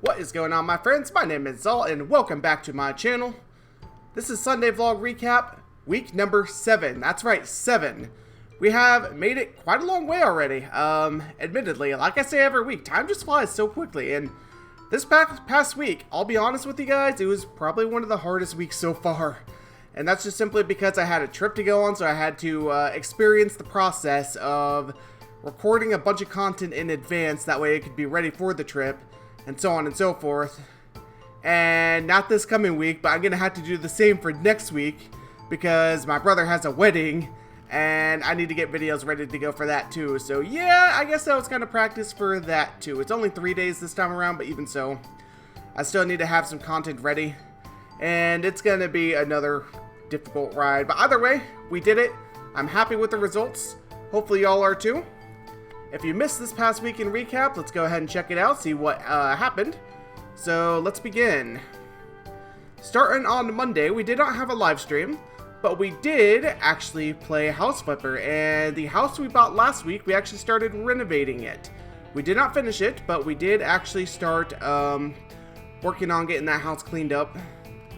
What is going on, my friends? My name is Xaul and welcome back to my channel. This is Sunday Vlog Recap, week number 7. That's right, 7. We have made it quite a long way already. Admittedly, like I say every week, time just flies so quickly, and this past week, I'll be honest with you guys, it was probably one of the hardest weeks so far. And that's just simply because I had a trip to go on, so I had to experience the process of recording a bunch of content in advance, that way it could be ready for the trip, and so on and so forth. And not this coming week, but I'm going to have to do the same for next week, because my brother has a wedding, and I need to get videos ready to go for that too. So yeah, I guess that was kind of practice for that too. It's only 3 days this time around, but even so, I still need to have some content ready. And it's going to be another difficult ride. But either way, we did it. I'm happy with the results. Hopefully y'all are too. If you missed this past week in recap, let's go ahead and check it out, see what happened. So let's begin. Starting on Monday, we did not have a live stream, but we did actually play House Flipper. And the house we bought last week, we actually started renovating it. We did not finish it, but we did actually start working on getting that house cleaned up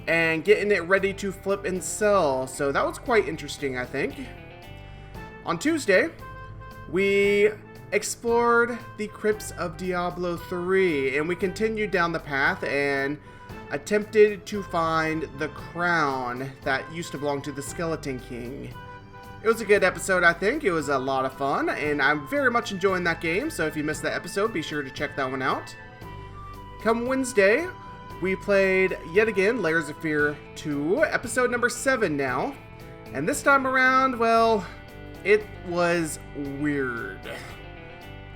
and getting it ready to flip and sell. So that was quite interesting, I think. On Tuesday, we explored the crypts of Diablo III, and we continued down the path and attempted to find the crown that used to belong to the Skeleton King. It was a good episode, I think. It was a lot of fun, and I'm very much enjoying that game, so if you missed that episode, be sure to check that one out. Come Wednesday, we played, yet again, Layers of Fear 2, episode number 7 now. And this time around, well, it was weird.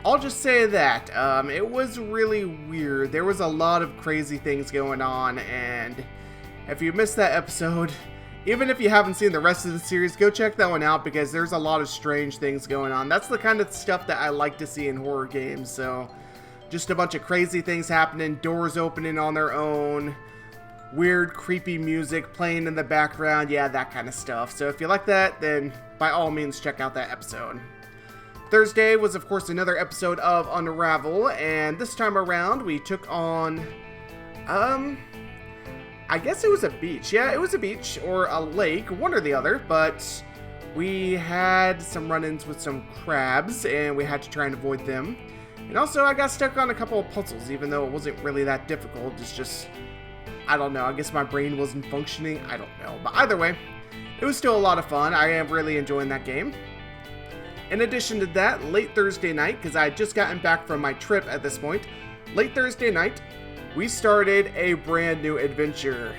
I'll just say that. It was really weird. There was a lot of crazy things going on, and if you missed that episode, even if you haven't seen the rest of the series, go check that one out, because there's a lot of strange things going on. That's the kind of stuff that I like to see in horror games, so just a bunch of crazy things happening, doors opening on their own, weird, creepy music playing in the background, yeah, that kind of stuff. So if you like that, then by all means check out that episode. Thursday was, of course, another episode of Unravel, and this time around we took on, I guess it was a beach. Yeah, it was a beach, or a lake, one or the other, but we had some run-ins with some crabs, and we had to try and avoid them. And also, I got stuck on a couple of puzzles, even though it wasn't really that difficult. It's just, I don't know, I guess my brain wasn't functioning, I don't know. But either way, it was still a lot of fun. I am really enjoying that game. In addition to that, late Thursday night, because I had just gotten back from my trip at this point, late Thursday night, we started a brand new adventure.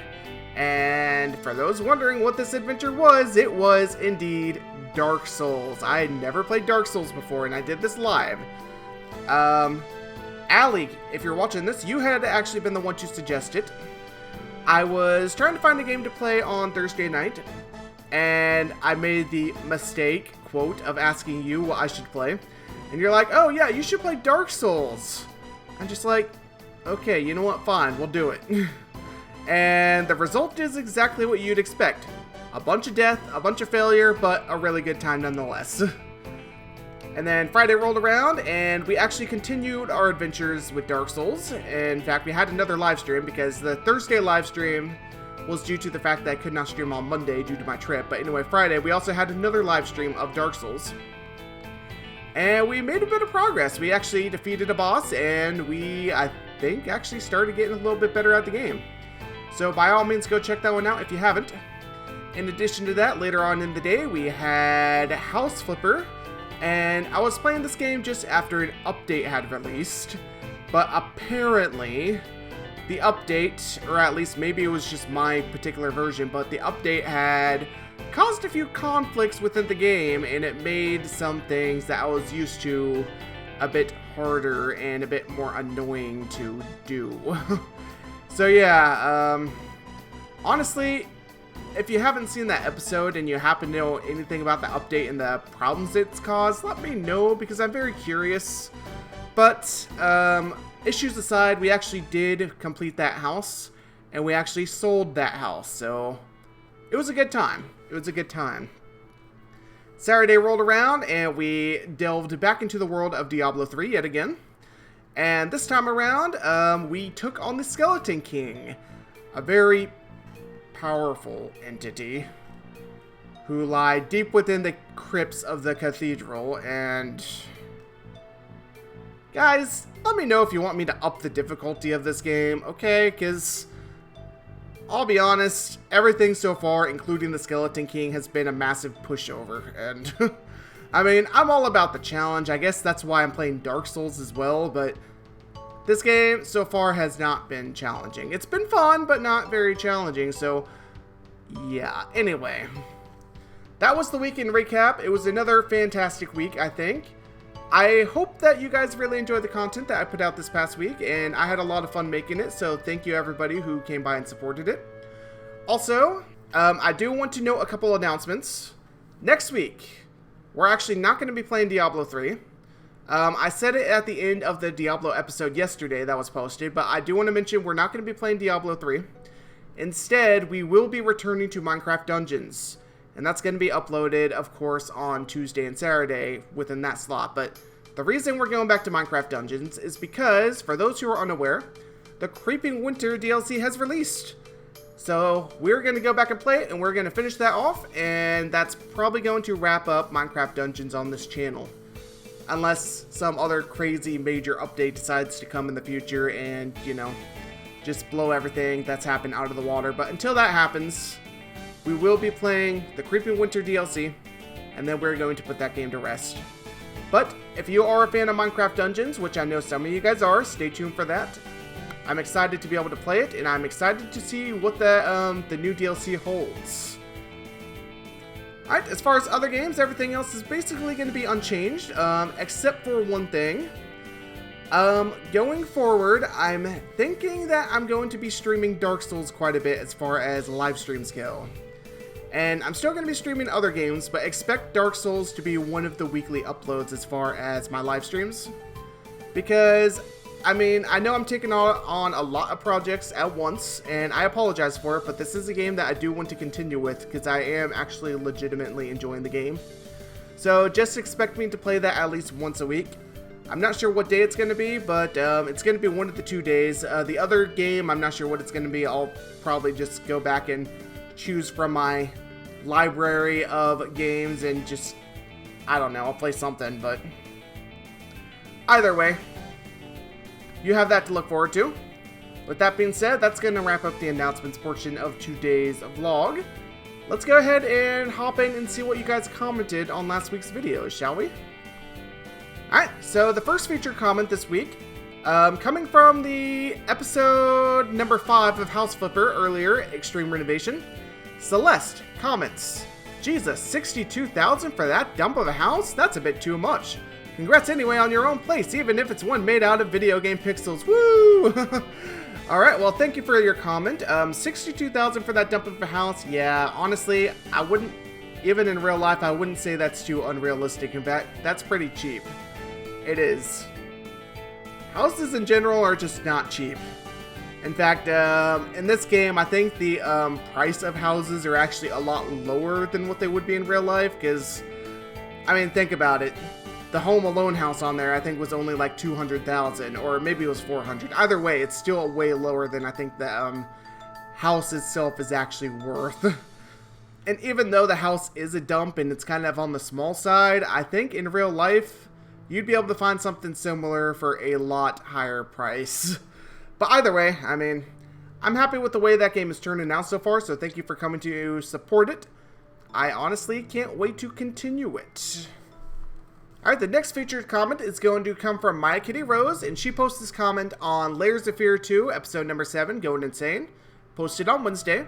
And for those wondering what this adventure was, it was indeed Dark Souls. I had never played Dark Souls before, and I did this live. Allie, if you're watching this, you had actually been the one to suggest it. I was trying to find a game to play on Thursday night, and I made the mistake, quote, of asking you what I should play. And you're like, oh yeah, you should play Dark Souls. I'm just like, okay, you know what, fine, we'll do it. And the result is exactly what you'd expect. A bunch of death, a bunch of failure, but a really good time nonetheless. And then Friday rolled around, and we actually continued our adventures with Dark Souls. In fact, we had another live stream, because the Thursday live stream was due to the fact that I could not stream on Monday due to my trip. But anyway, Friday, we also had another live stream of Dark Souls. And we made a bit of progress. We actually defeated a boss, and we, I think, actually started getting a little bit better at the game. So by all means, go check that one out if you haven't. In addition to that, later on in the day, we had House Flipper. And I was playing this game just after an update had released, but apparently the update, or at least maybe it was just my particular version, but the update had caused a few conflicts within the game, and it made some things that I was used to a bit harder and a bit more annoying to do. So yeah, honestly, if you haven't seen that episode and you happen to know anything about the update and the problems it's caused, let me know, because I'm very curious. But, issues aside, we actually did complete that house, and we actually sold that house, so it was a good time. It was a good time. Saturday rolled around, and we delved back into the world of Diablo 3 yet again. And this time around, we took on the Skeleton King, a very powerful entity who lie deep within the crypts of the cathedral. And guys, let me know if you want me to up the difficulty of this game, okay? Because I'll be honest, everything so far, including the Skeleton King, has been a massive pushover. And I mean, I'm all about the challenge. I guess that's why I'm playing Dark Souls as well, but this game so far has not been challenging. It's been fun, but not very challenging, so yeah. Anyway, that was the weekend recap. It was another fantastic week, I think. I hope that you guys really enjoyed the content that I put out this past week, and I had a lot of fun making it, so thank you everybody who came by and supported it. Also, I do want to note a couple announcements. Next week, we're actually not going to be playing Diablo 3. I said it at the end of the Diablo episode yesterday that was posted, but I do want to mention we're not going to be playing Diablo 3. Instead, we will be returning to Minecraft Dungeons, and that's going to be uploaded, of course, on Tuesday and Saturday within that slot. But the reason we're going back to Minecraft Dungeons is because, for those who are unaware, the Creeping Winter DLC has released. So we're going to go back and play it, and we're going to finish that off, and that's probably going to wrap up Minecraft Dungeons on this channel. Unless some other crazy major update decides to come in the future and, you know, just blow everything that's happened out of the water. But until that happens, we will be playing the Creeping Winter DLC, and then we're going to put that game to rest. But if you are a fan of Minecraft Dungeons, which I know some of you guys are, stay tuned for that. I'm excited to be able to play it, and I'm excited to see what the new DLC holds. Alright, as far as other games, everything else is basically going to be unchanged, except for one thing. Going forward, I'm thinking that I'm going to be streaming Dark Souls quite a bit as far as live streams go. And I'm still going to be streaming other games, but expect Dark Souls to be one of the weekly uploads as far as my live streams. Because, I mean, I know I'm taking on a lot of projects at once, and I apologize for it, but this is a game that I do want to continue with, because I am actually legitimately enjoying the game. So just expect me to play that at least once a week. I'm not sure what day it's going to be, but it's going to be one of the 2 days. The other game, I'm not sure what it's going to be. I'll probably just go back and choose from my library of games and just, I don't know, I'll play something, but either way, you have that to look forward to. With that being said, that's going to wrap up the announcements portion of today's vlog. Let's go ahead and hop in and see what you guys commented on last week's videos, shall we? Alright, so the first featured comment this week, coming from the episode number 5 of House Flipper earlier, Extreme Renovation, Celeste comments, Jesus, 62,000 for that dump of a house? That's a bit too much. Congrats anyway on your own place, even if it's one made out of video game pixels. Woo! Alright, well, thank you for your comment. 62,000 for that dump of a house? Yeah, honestly, I wouldn't, even in real life, I wouldn't say that's too unrealistic. In fact, that's pretty cheap. It is. Houses in general are just not cheap. In fact, in this game, I think the price of houses are actually a lot lower than what they would be in real life, because, I mean, think about it. The Home Alone house on there, I think, was only like 200,000, or maybe it was 400. Either way, it's still way lower than I think the house itself is actually worth. And even though the house is a dump and it's kind of on the small side, I think in real life, you'd be able to find something similar for a lot higher price. But either way, I mean, I'm happy with the way that game is turning out so far, so thank you for coming to support it. I honestly can't wait to continue it. Alright, the next featured comment is going to come from MiaKittyRose, and she posted this comment on Layers of Fear 2, episode number 7, Going Insane, posted on Wednesday.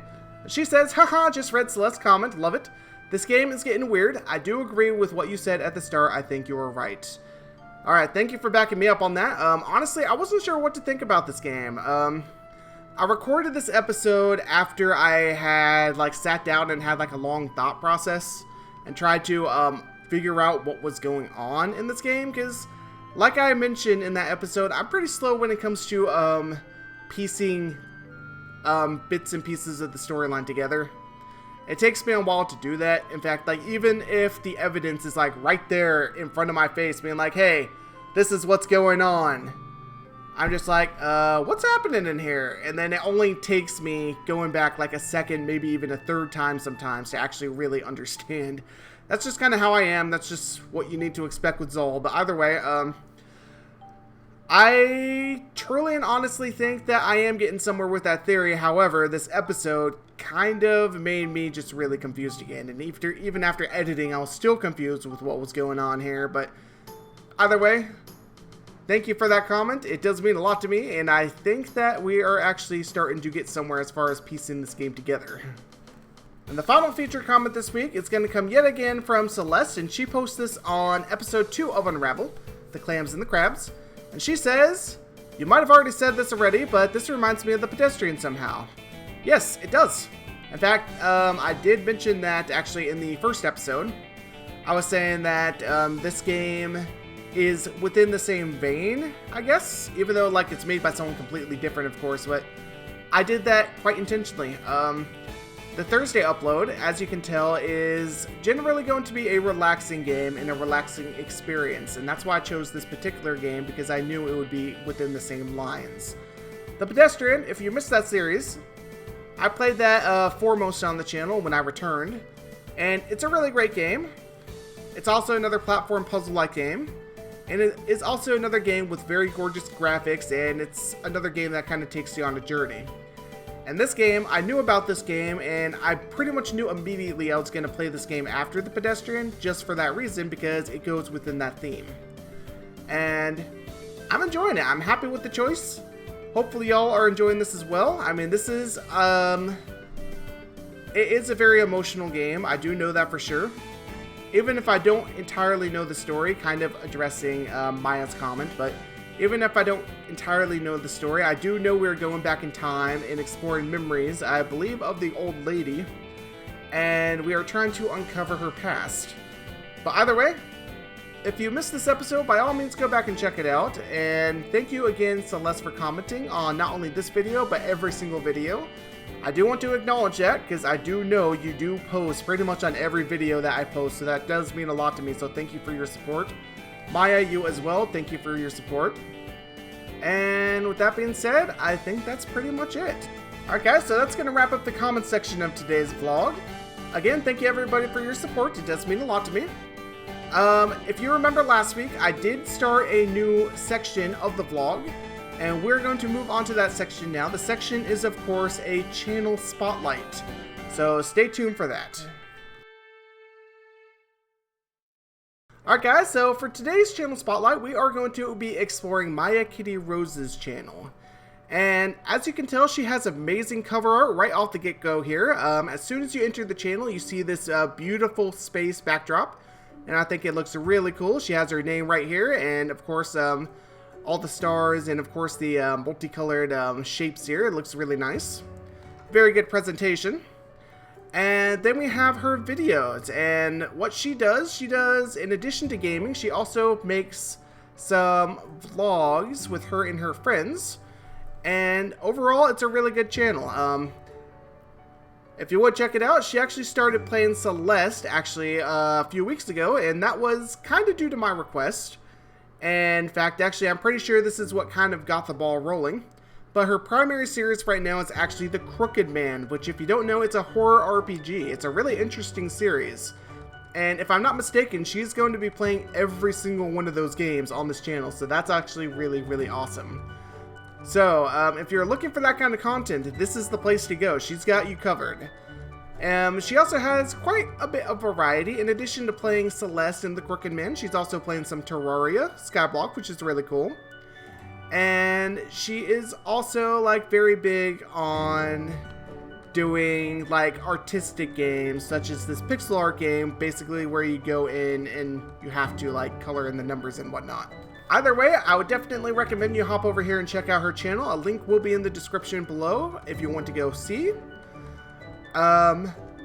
She says, haha, just read Celeste's comment, love it. This game is getting weird. I do agree with what you said at the start, I think you were right. Alright, thank you for backing me up on that. Honestly, I wasn't sure what to think about this game. I recorded this episode after I had, like, sat down and had, like, a long thought process and tried to, figure out what was going on in this game, because, like I mentioned in that episode, I'm pretty slow when it comes to, piecing, bits and pieces of the storyline together. It takes me a while to do that. In fact, like, even if the evidence is, like, right there in front of my face, being like, hey, this is what's going on, I'm just like, what's happening in here? And then it only takes me going back like a second, maybe even a third time sometimes to actually really understand. That's just kind of how I am. That's just what you need to expect with Xaul. But either way, I truly and honestly think that I am getting somewhere with that theory. However, this episode kind of made me just really confused again. And even after editing, I was still confused with what was going on here. But either way, thank you for that comment. It does mean a lot to me, and I think that we are actually starting to get somewhere as far as piecing this game together. And the final feature comment this week is going to come yet again from Celeste, and she posts this on episode 2 of Unravel, The Clams and the Crabs. And she says, "You might have already said this already, but this reminds me of the pedestrian somehow." Yes, it does. In fact, I did mention that actually in the first episode. I was saying that this game is within the same vein, I guess, even though like it's made by someone completely different, of course, but I did that quite intentionally. The Thursday upload, as you can tell, is generally going to be a relaxing game and a relaxing experience, and that's why I chose this particular game, because I knew it would be within the same lines. The Pedestrian, if you missed that series, I played that foremost on the channel when I returned, and it's a really great game. It's also another platform puzzle-like game. And it is also another game with very gorgeous graphics, and it's another game that kind of takes you on a journey. And this game, I knew about this game, and I pretty much knew immediately I was going to play this game after The Pedestrian, just for that reason, because it goes within that theme. And I'm enjoying it. I'm happy with the choice. Hopefully y'all are enjoying this as well. I mean, this is, it is a very emotional game. I do know that for sure. Even if I don't entirely know the story, kind of addressing Maya's comment, but even if I don't entirely know the story, I do know we're going back in time and exploring memories, I believe, of the old lady, and we are trying to uncover her past. But either way, if you missed this episode, by all means go back and check it out, and thank you again, Celeste, for commenting on not only this video, but every single video. I do want to acknowledge that, because I do know you do post pretty much on every video that I post, so that does mean a lot to me, so thank you for your support. Maya, you as well, thank you for your support. And with that being said, I think that's pretty much it. Alright guys, so that's going to wrap up the comment section of today's vlog. Again, thank you everybody for your support, it does mean a lot to me. If you remember last week, I did start a new section of the vlog, and we're going to move on to that section now. The section is, of course, a channel spotlight, so stay tuned for that. Alright guys, so for today's channel spotlight, we are going to be exploring MiaKittyRose's channel. And as you can tell, she has amazing cover art right off the get-go here. As soon as you enter the channel, you see this beautiful space backdrop, and I think it looks really cool. She has her name right here, and of course, all the stars, and of course the multicolored shapes here. It looks really nice. Very good presentation. And then we have her videos, and what she does, in addition to gaming, she also makes some vlogs with her and her friends, and overall it's a really good channel. If you would check it out, she actually started playing Celeste actually a few weeks ago, and that was kind of due to my request. And in fact, actually, I'm pretty sure this is what kind of got the ball rolling. But her primary series right now is actually The Crooked Man, which if you don't know, it's a horror RPG. It's a really interesting series. And if I'm not mistaken, she's going to be playing every single one of those games on this channel. So that's actually really, really awesome. So, if you're looking for that kind of content, this is the place to go. She's got you covered. She also has quite a bit of variety. In addition to playing Celeste and The Crooked Man, she's also playing some Terraria, Skyblock, which is really cool. And she is also like very big on doing like artistic games, such as this pixel art game, basically where you go in and you have to like color in the numbers and whatnot. Either way, I would definitely recommend you hop over here and check out her channel. A link will be in the description below if you want to go see.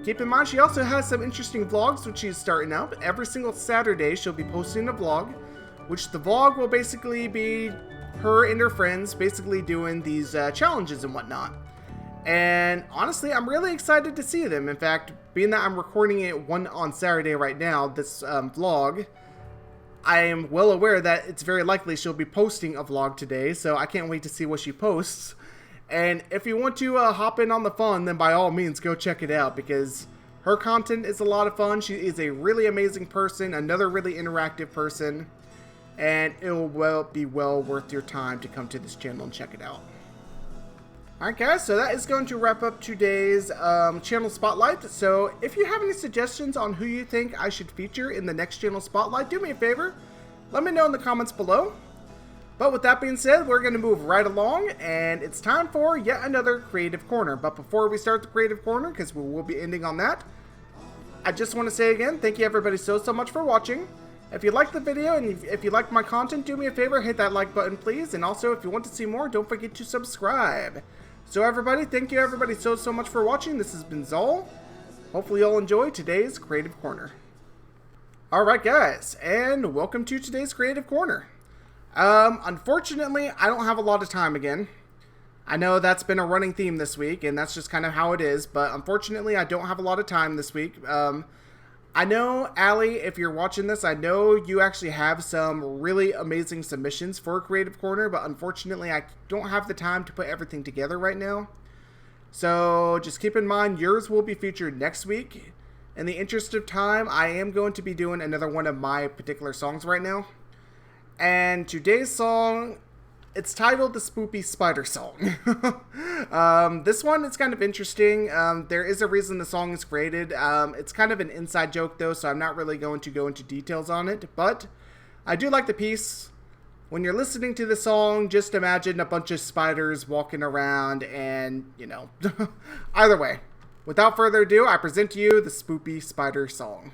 Keep in mind, she also has some interesting vlogs which she's starting out. Every single Saturday, she'll be posting a vlog, which the vlog will basically be her and her friends basically doing these challenges and whatnot. And honestly, I'm really excited to see them. In fact, being that I'm recording it on Saturday right now, this vlog, I am well aware that it's very likely she'll be posting a vlog today, so I can't wait to see what she posts. And if you want to hop in on the fun, then by all means go check it out, because her content is a lot of fun. She is a really amazing person, another really interactive person, and it will be well worth your time to come to this channel and check it out. Alright guys, so that is going to wrap up today's channel spotlight. So if you have any suggestions on who you think I should feature in the next channel spotlight, do me a favor, let me know in the comments below. But with that being said, we're going to move right along, and it's time for yet another Creative Corner. But before we start the Creative Corner, because we will be ending on that, I just want to say again, thank you everybody so much for watching. If you liked the video and if you like my content, do me a favor, hit that like button please. And also, if you want to see more, don't forget to subscribe. So everybody, thank you everybody so much for watching. This has been Xaul. Hopefully you'll enjoy today's Creative Corner. Alright guys, and welcome to today's Creative Corner. Unfortunately, I don't have a lot of time again. I know that's been a running theme this week, and that's just kind of how it is, but unfortunately I don't have a lot of time this week. I know, Allie, if you're watching this, I know you actually have some really amazing submissions for Creative Corner, but unfortunately I don't have the time to put everything together right now. So just keep in mind, yours will be featured next week. In the interest of time, I am going to be doing another one of my particular songs right now. And today's song, it's titled the Spoopy Spider Song. This one is kind of interesting. There is a reason the song is created. It's kind of an inside joke though, so I'm not really going to go into details on it. But I do like the piece. When you're listening to the song, just imagine a bunch of spiders walking around and, you know, either way. Without further ado, I present to you the Spoopy Spider Song.